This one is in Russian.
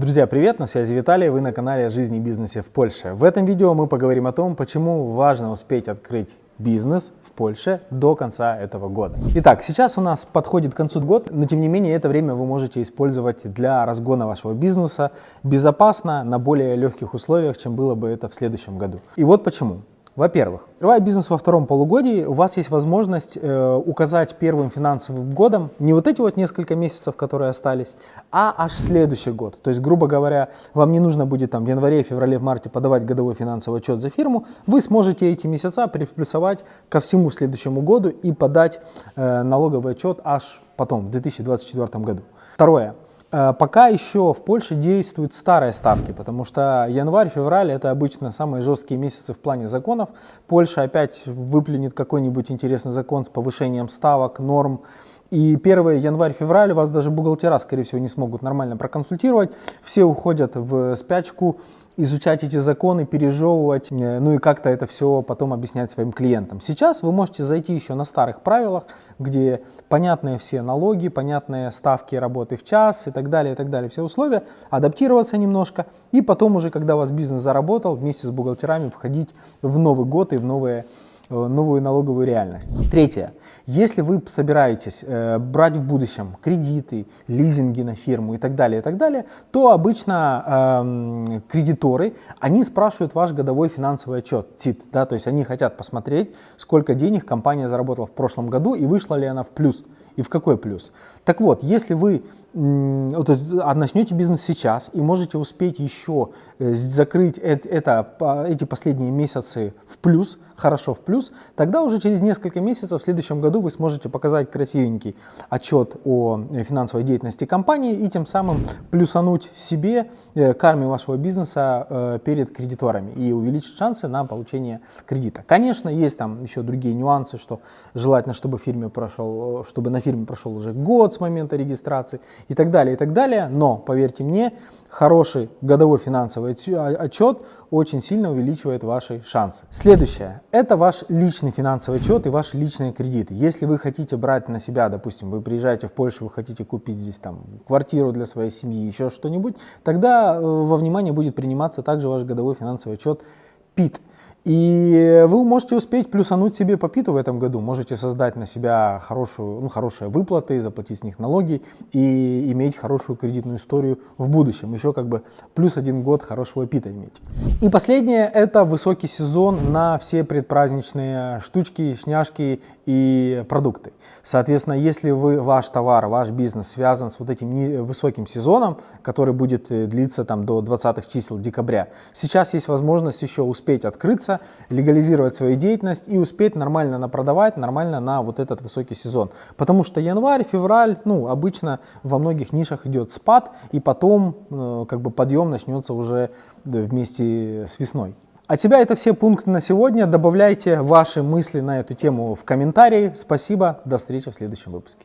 Друзья, привет! На связи Виталий, вы на канале о жизни и бизнесе в Польше. В этом видео мы поговорим о том, почему важно успеть открыть бизнес в Польше до конца этого года. Итак, сейчас у нас подходит к концу год, но тем не менее это время вы можете использовать для разгона вашего бизнеса безопасно, на более легких условиях, чем было бы это в следующем году. И вот почему. Во-первых, открывая бизнес во втором полугодии, у вас есть возможность указать первым финансовым годом не вот эти вот несколько месяцев, которые остались, а аж следующий год. То есть, грубо говоря, вам не нужно будет там в январе, феврале, в марте подавать годовой финансовый отчет за фирму, вы сможете эти месяца приплюсовать ко всему следующему году и подать налоговый отчет аж потом, в 2024 году. Второе. Пока еще в Польше действуют старые ставки, потому что январь-февраль это обычно самые жесткие месяцы в плане законов. Польша опять выплюнет какой-нибудь интересный закон с повышением ставок, норм. И 1 январь-февраль вас даже бухгалтера, скорее всего, не смогут нормально проконсультировать. Все уходят в спячку, изучать эти законы, пережевывать, ну и как-то это все потом объяснять своим клиентам. Сейчас вы можете зайти еще на старых правилах, где понятные все налоги, понятные ставки работы в час и так далее, все условия, адаптироваться немножко, и потом уже, когда у вас бизнес заработал, вместе с бухгалтерами входить в Новый год и в новую налоговую реальность. Третье. Если вы собираетесь брать в будущем кредиты, лизинги на фирму и так далее, то обычно кредиторы, они спрашивают ваш годовой финансовый отчет, ТИТ, да, то есть они хотят посмотреть, сколько денег компания заработала в прошлом году и вышла ли она в плюс. И в какой плюс? Так вот, если вы начнете бизнес сейчас и можете успеть еще закрыть эти последние месяцы в плюс, хорошо в плюс, тогда уже через несколько месяцев в следующем году вы сможете показать красивенький отчет о финансовой деятельности компании и тем самым плюсануть себе карме вашего бизнеса перед кредиторами и увеличить шансы на получение кредита. Конечно, есть там еще другие нюансы, что желательно, чтобы на фирме прошел уже год с момента регистрации и так далее, но, поверьте мне, хороший годовой финансовый отчет очень сильно увеличивает ваши шансы. Следующее, это ваш личный финансовый отчет и ваши личные кредиты. Если вы хотите брать на себя, допустим, вы приезжаете в Польшу, вы хотите купить здесь там квартиру для своей семьи, еще что-нибудь, тогда во внимание будет приниматься также ваш годовой финансовый отчет ПИТ. И вы можете успеть плюсануть себе по ПИТу в этом году, можете создать на себя хорошие выплаты, заплатить с них налоги и иметь хорошую кредитную историю в будущем. Еще как бы плюс 1 год хорошего ПИТа иметь. И последнее, это высокий сезон на все предпраздничные штучки, шняшки и продукты. Соответственно, если ваш товар, ваш бизнес связан с вот этим высоким сезоном, который будет длиться там до 20-х чисел декабря, сейчас есть возможность еще успеть открыться, легализировать свою деятельность и успеть нормально напродавать, нормально на вот этот высокий сезон. Потому что январь, февраль, обычно во многих нишах идет спад, и потом как бы подъем начнется уже вместе с весной. От себя это все пункты на сегодня. Добавляйте ваши мысли на эту тему в комментарии. Спасибо, до встречи в следующем выпуске.